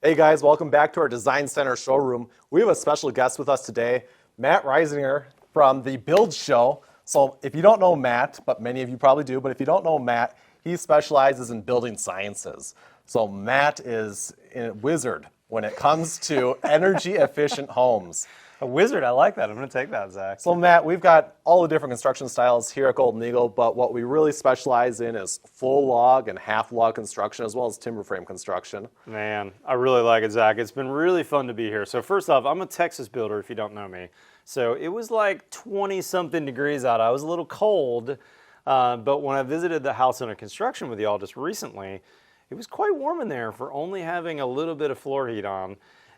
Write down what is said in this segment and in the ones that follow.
Hey guys, welcome back to our Design Center showroom. We have a special guest with us today, Matt Reisinger from the Build Show. So if you don't know Matt, but many of you probably do, but if you don't know Matt, he specializes in building sciences. So Matt is a wizard when it comes to energy efficient homes. A wizard, I like that. I'm going to take that, Zach. So Matt, we've got all the different construction styles here at Golden Eagle, but what we really specialize in is full log and half log construction, as well as timber frame construction. Man, I really like it, Zach. It's been really fun to be here. So first off, I'm a Texas builder, if you don't know me. So it was like 20-something degrees out. I was a little cold, but when I visited the house under construction with y'all just recently, it was quite warm in there for only having a little bit of floor heat on.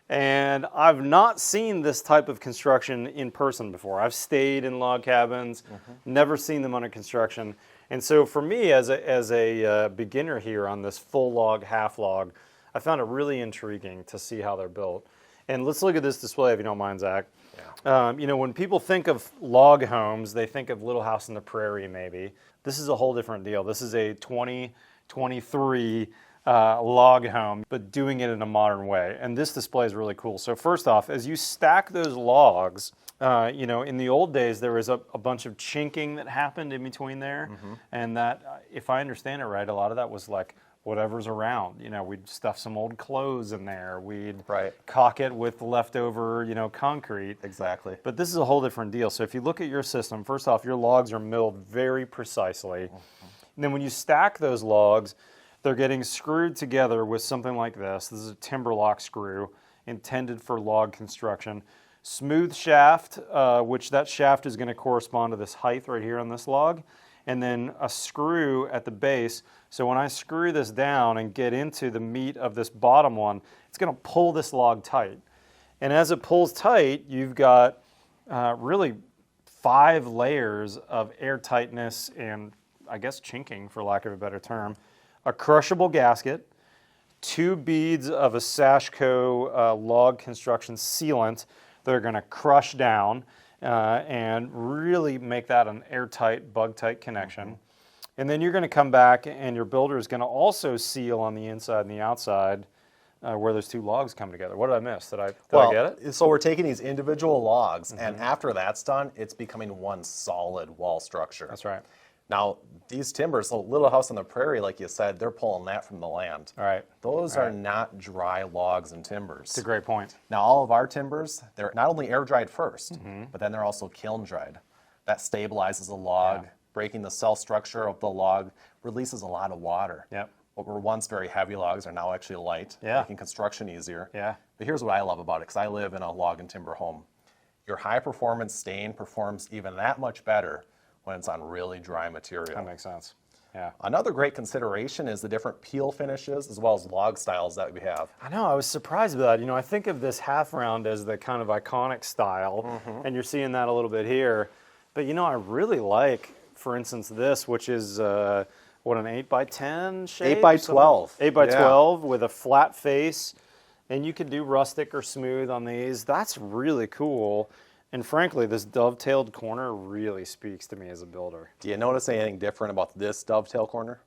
And I've not seen this type of construction in person before. I've stayed in log cabins, never seen them under construction. And so for me, as a beginner here on this full log, half log, I found it really intriguing to see how they're built. And let's look at this display if you don't mind, Zach. Yeah. You know, when people think of log homes, they think of Little House on the Prairie maybe. This is a whole different deal. This is a 2023 log home, but doing it in a modern way. And this display is really cool. So first off, as you stack those logs, you know, in the old days, there was a bunch of chinking that happened in between there. And that, if I understand it right, a lot of that was like whatever's around. You know, we'd stuff some old clothes in there. We'd caulk it with leftover, you know, concrete. Exactly. But this is a whole different deal. So if you look at your system, first off, your logs are milled very precisely. And then when you stack those logs, they're getting screwed together with something like this. This is a timber lock screw intended for log construction. Smooth shaft, which that shaft is going to correspond to this height right here on this log. And then a screw at the base. So when I screw this down and get into the meat of this bottom one, it's going to pull this log tight. And as it pulls tight, you've got really 5 layers of airtightness and, I guess, chinking, for lack of a better term. A crushable gasket, 2 beads of a Sashco log construction sealant that are going to crush down and really make that an airtight, bug-tight connection. And then you're going to come back and your builder is going to also seal on the inside and the outside where those 2 logs come together. What did I miss? Did I get it? So we're taking these individual logs, and after that's done, it's becoming one solid wall structure. That's right. Now, these timbers, the Little House on the Prairie, like you said, they're pulling that from the land. All right. Those are not dry logs and timbers. That's a great point. Now, all of our timbers, they're not only air dried first, but then they're also kiln dried. That stabilizes the log, breaking the cell structure of the log, releases a lot of water. Yep. What were once very heavy logs are now actually light, making construction easier. Yeah. But here's what I love about it, because I live in a log and timber home. Your high performance stain performs even that much better when it's on really dry material. That makes sense. Yeah. Another great consideration is the different peel finishes as well as log styles that we have. I know, I was surprised by that. You know, I think of this half round as the kind of iconic style, and you're seeing that a little bit here. But you know, I really like, for instance, this, which is, what, an 8x10 shape? 8x12. 8x12 with a flat face. And you can do rustic or smooth on these. That's really cool. And frankly, this dovetailed corner really speaks to me as a builder. Do you notice anything different about this dovetail corner?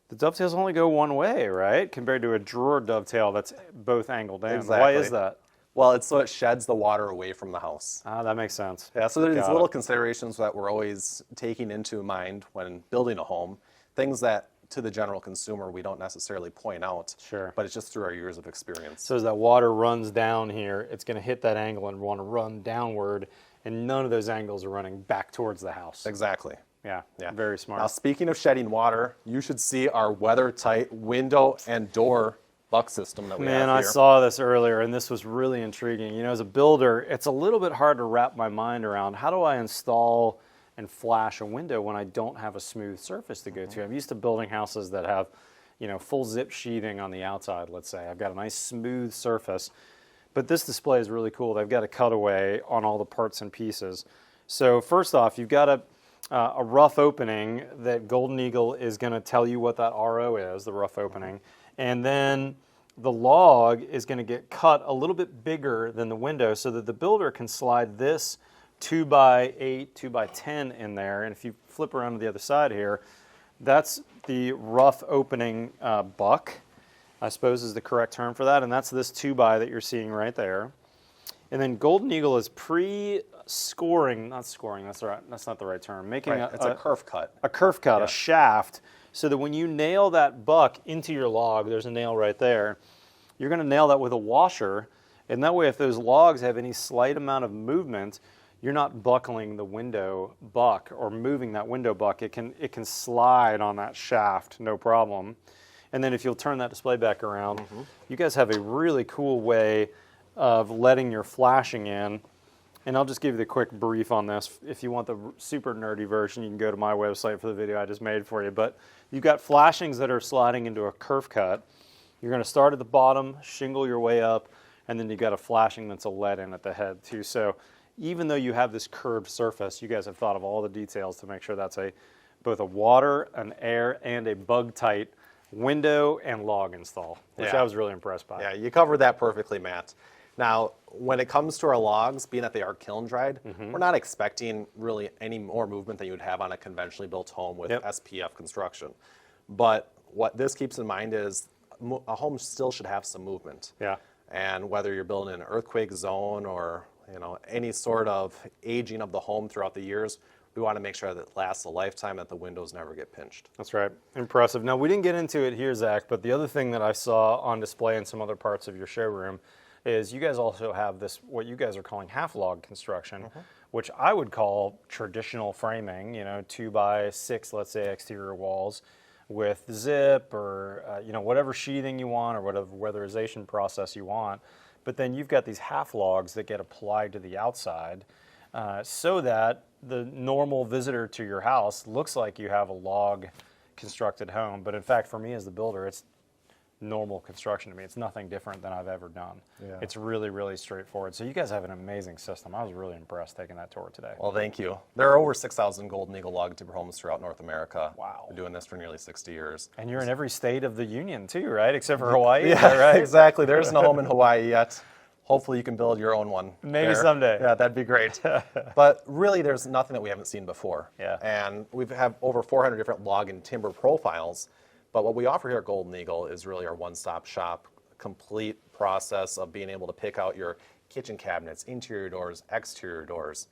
The dovetails only go one way, right? Compared to a drawer dovetail that's both angled in. Exactly. Why is that? Well, it's so it sheds the water away from the house. Ah, that makes sense. Yeah, so there's little considerations that we're always taking into mind when building a home. Things that, to the general consumer, we don't necessarily point out. Sure. But it's just through our years of experience. So as that water runs down here, it's going to hit that angle and want to run downward, and none of those angles are running back towards the house. Exactly. Yeah, very smart. Now, speaking of shedding water, you should see our weather-tight window and door buck system that we have here. Man, I saw this earlier, and this was really intriguing. You know, as a builder, it's a little bit hard to wrap my mind around how do I install and flash a window when I don't have a smooth surface to go to. I'm used to building houses that have, you know, full zip sheathing on the outside, let's say. I've got a nice smooth surface. But this display is really cool. They've got a cutaway on all the parts and pieces. So first off, you've got a rough opening that Golden Eagle is going to tell you what that RO is, the rough opening. And then the log is going to get cut a little bit bigger than the window so that the builder can slide this 2x8, 2x10 in there. And if you flip around to the other side here, that's the rough opening buck. I suppose is the correct term for that, and that's this 2x that you're seeing right there. And then Golden Eagle is pre-scoring, not scoring, that's not the right term, making It's a kerf cut. a kerf cut, a shaft, so that when you nail that buck into your log, there's a nail right there, you're going to nail that with a washer, and that way if those logs have any slight amount of movement, you're not buckling the window buck or moving that window buck. It can slide on that shaft, no problem. And then if you'll turn that display back around, you guys have a really cool way of letting your flashing in. And I'll just give you the quick brief on this. If you want the super nerdy version, you can go to my website for the video I just made for you. But you've got flashings that are sliding into a kerf cut. You're going to start at the bottom, shingle your way up, and then you've got a flashing that's a let in at the head too. So even though you have this curved surface, you guys have thought of all the details to make sure that's both a water, an air, and a bug-tight window and log install, which I was really impressed by. Yeah, you covered that perfectly, Matt. Now, when it comes to our logs, being that they are kiln dried, we're not expecting really any more movement than you would have on a conventionally built home with SPF construction. But what this keeps in mind is a home still should have some movement. Yeah. And whether you're building in an earthquake zone or any sort of aging of the home throughout the years, we want to make sure that it lasts a lifetime, that the windows never get pinched. That's right. Impressive. Now, we didn't get into it here, Zach, but the other thing that I saw on display in some other parts of your showroom is you guys also have this, what you guys are calling half log construction, which I would call traditional framing, 2x6, let's say, exterior walls with zip or, whatever sheathing you want or whatever weatherization process you want. But then you've got these half logs that get applied to the outside so that the normal visitor to your house looks like you have a log constructed home. But in fact, for me as the builder, it's normal construction to me. It's nothing different than I've ever done. Yeah. It's really, really straightforward. So you guys have an amazing system. I was really impressed taking that tour today. Well, thank you. There are over 6,000 Golden Eagle log timber homes throughout North America. Wow. We're doing this for nearly 60 years. And you're in every state of the union too, right? Except for Hawaii, Yeah, is that right? Exactly. There isn't a home in Hawaii yet. Hopefully you can build your own one. Maybe there. someday. Yeah, that'd be great. But really, there's nothing that we haven't seen before. Yeah. And we have over 400 different log and timber profiles. But what we offer here at Golden Eagle is really our one-stop shop, complete process of being able to pick out your kitchen cabinets, interior doors, exterior doors.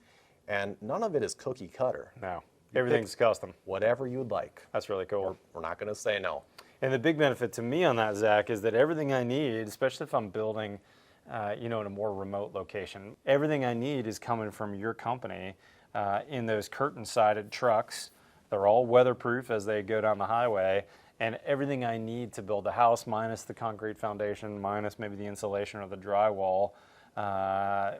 And none of it is cookie cutter. No, everything's custom. Whatever you'd like. That's really cool. We're not going to say no. And the big benefit to me on that, Zach, is that everything I need, especially if I'm building in a more remote location, everything I need is coming from your company in those curtain-sided trucks. They're all weatherproof as they go down the highway. And everything I need to build a house, minus the concrete foundation, minus maybe the insulation or the drywall,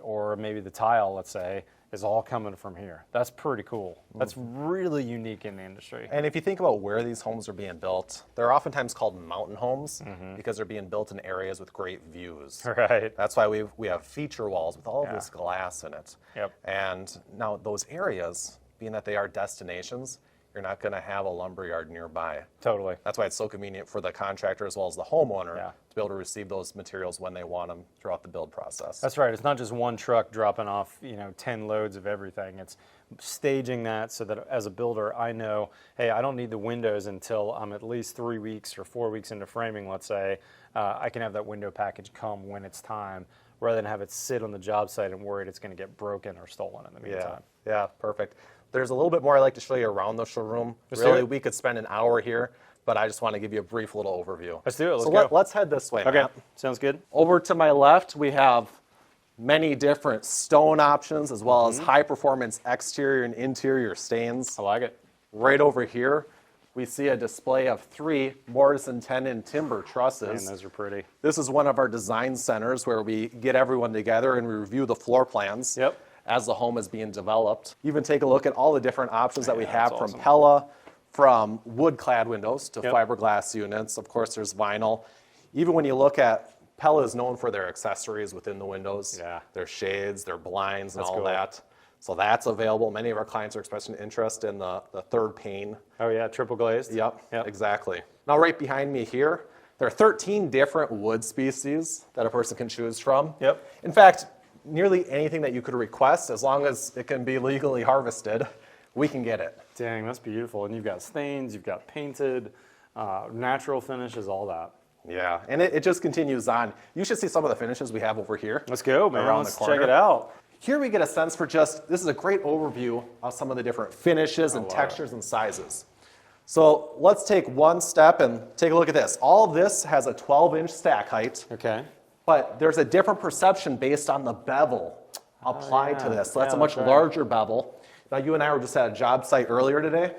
or maybe the tile, let's say, is all coming from here. That's pretty cool. That's really unique in the industry. And if you think about where these homes are being built, they're oftentimes called mountain homes because they're being built in areas with great views. Right. That's why we have feature walls with all of this glass in it. Yep. And now those areas, being that they are destinations, you're not going to have a lumberyard nearby. Totally. That's why it's so convenient for the contractor as well as the homeowner Yeah. to be able to receive those materials when they want them throughout the build process. That's right. It's not just one truck dropping off, 10 loads of everything. It's staging that so that as a builder, I know, hey, I don't need the windows until I'm at least 3 weeks or 4 weeks into framing, let's say. I can have that window package come when it's time, rather than have it sit on the job site and worried it's going to get broken or stolen in the meantime. Yeah, perfect. There's a little bit more I'd like to show you around the showroom. Let's do Really, it. we could spend an hour here, but I just want to give you a brief little overview. Let's do it. Let's So go. let's head this way, Okay, Matt. sounds good. Over to my left, we have many different stone options as well as high-performance exterior and interior stains. I like it. Right over here, we see a display of 3 mortise and tenon timber trusses. Man, those are pretty. This is one of our design centers where we get everyone together and we review the floor plans Yep. as the home is being developed. Even take a look at all the different options that we have that's from awesome. Pella, from wood-clad windows to Yep. fiberglass units. Of course, there's vinyl. Even when you look at, Pella is known for their accessories within the windows. Yeah. Their shades, their blinds, and That's all cool. that. So that's available. Many of our clients are expressing interest in the third pane. Oh yeah, triple glazed. Yep, Yep. exactly. Now right behind me here, there are 13 different wood species that a person can choose from. Yep. In fact, nearly anything that you could request, as long as it can be legally harvested, we can get it. Dang, that's beautiful. And you've got stains, you've got painted, natural finishes, all that. Yeah, and it just continues on. You should see some of the finishes we have over here. Let's go, man. Around Let's the check corner. it out. Here we get a sense for just, this is a great overview of some of the different finishes and love textures and sizes. So let's take one step and take a look at this. All of this has a 12-inch stack height, Okay. but there's a different perception based on the bevel applied to yeah. this. So that's Yeah, a much that's right. larger bevel. Now you and I were just at a job site earlier today.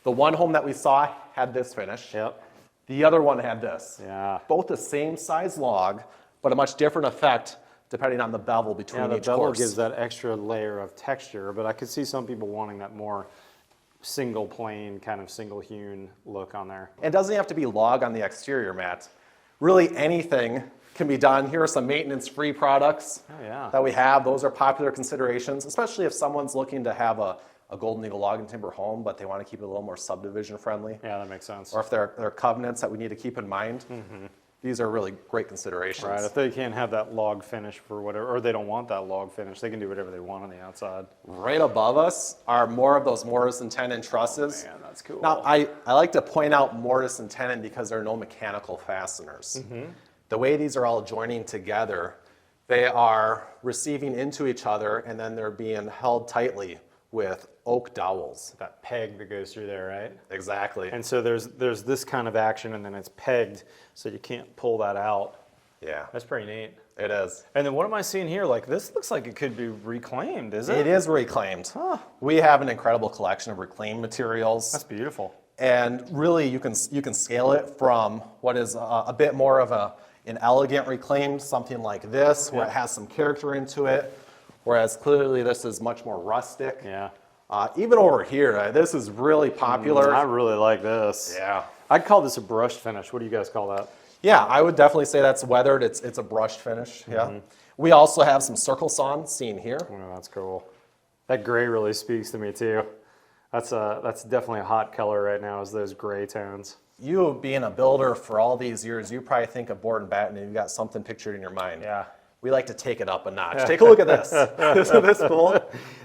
The one home that we saw had this finish. Yep. The other one had this. Yeah. Both the same size log, but a much different effect depending on the bevel between Yeah, the each bevel course. gives that extra layer of texture, but I could see some people wanting that more single plane, kind of single hewn look on there. It doesn't have to be log on the exterior, Matt. Really anything can be done. Here are some maintenance-free products Oh, yeah. that we have. Those are popular considerations, especially if someone's looking to have a Golden Eagle log and timber home, but they want to keep it a little more subdivision friendly. Yeah, that makes sense. Or if there are covenants that we need to keep in mind. These are really great considerations. Right, if they can't have that log finish for whatever, or they don't want that log finish, they can do whatever they want on the outside. Right above us are more of those mortise and tenon trusses. Man, that's cool. Now, I like to point out mortise and tenon because there are no mechanical fasteners. The way these are all joining together, they are receiving into each other and then they're being held tightly with oak dowels. That peg that goes through there, right? Exactly. And so there's this kind of action, and then it's pegged, so you can't pull that out. Yeah, That's pretty neat. it is. And then what am I seeing here? Like, this looks like it could be reclaimed, is it? It is reclaimed. We have an incredible collection of reclaimed materials. That's beautiful. And really, you can scale it from what is a bit more of an elegant reclaimed, something like this, where it has some character into it, whereas clearly this is much more rustic. Yeah. Even over here, this is really popular. I really like this. Yeah. I'd call this a brushed finish. What do you guys call that? Yeah, I would definitely say that's weathered. It's a brushed finish. Yeah. We also have some circle sawn seen here. Oh, that's cool. That gray really speaks to me too. That's definitely a hot color right now, is those gray tones. You being a builder for all these years, you probably think of board and batten and you've got something pictured in your mind. Yeah. We like to take it up a notch. Take a look at this. Isn't this cool?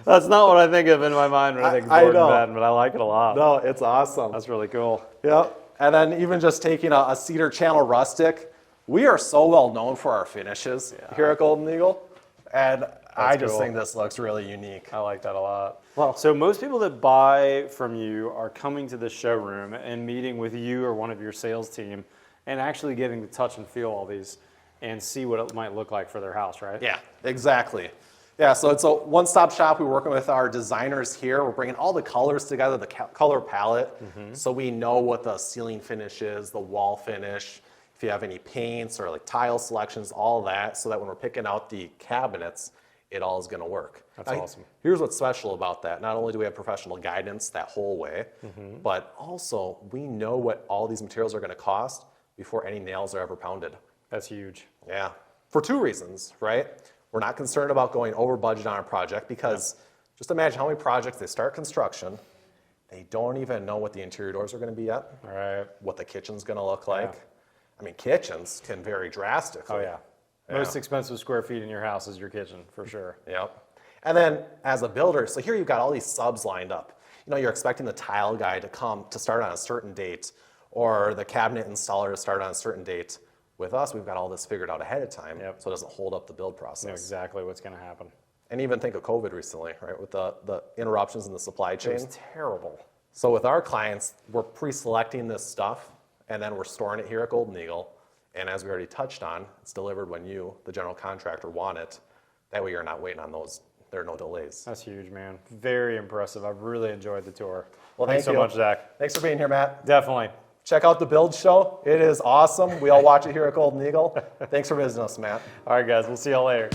That's not what I think of in my mind when I think of I board and know. batten, but I like it a lot. No, it's awesome. That's really cool. Yep. And then even just taking a cedar channel rustic, we are so well known for our finishes here at Golden Eagle. And I just cool. think this looks really unique. I like that a lot. Well- So most people that buy from you are coming to the showroom and meeting with you or one of your sales team and actually getting to touch and feel all these and see what it might look like for their house, right? Yeah, exactly. Yeah, so it's a one-stop shop. We're working with our designers here. We're bringing all the colors together, the color palette, so we know what the ceiling finish is, the wall finish, if you have any paints or like tile selections, all that, so that when we're picking out the cabinets, it all is going to work. That's Now, awesome. Here's what's special about that. Not only do we have professional guidance that whole way, but also we know what all these materials are going to cost before any nails are ever pounded. That's huge. Yeah, for two reasons, right? We're not concerned about going over budget on a project because just imagine how many projects they start construction, they don't even know what the interior doors are going to be yet, Right. what the kitchen's going to look like. I mean, kitchens can vary drastically. Oh, yeah. Most expensive square feet in your house is your kitchen, for sure. Yep. And then as a builder, so here you've got all these subs lined up. You know, you're expecting the tile guy to come to start on a certain date or the cabinet installer to start on a certain date. With us, we've got all this figured out ahead of time, so it doesn't hold up the build process. Know exactly what's going to happen. And even think of COVID recently, right, with the interruptions in the supply chain. It was terrible. So with our clients, we're pre-selecting this stuff, and then we're storing it here at Golden Eagle. And as we already touched on, it's delivered when you, the general contractor, want it. That way you're not waiting on those. There are no delays. That's huge, man. Very impressive. I've really enjoyed the tour. Well, Thanks so thank you. much, Zach. Thanks for being here, Matt. Definitely. Check out the Build Show. It is awesome. We all watch it here at Golden Eagle. Thanks for visiting us, Matt. All right, guys. We'll see y'all later.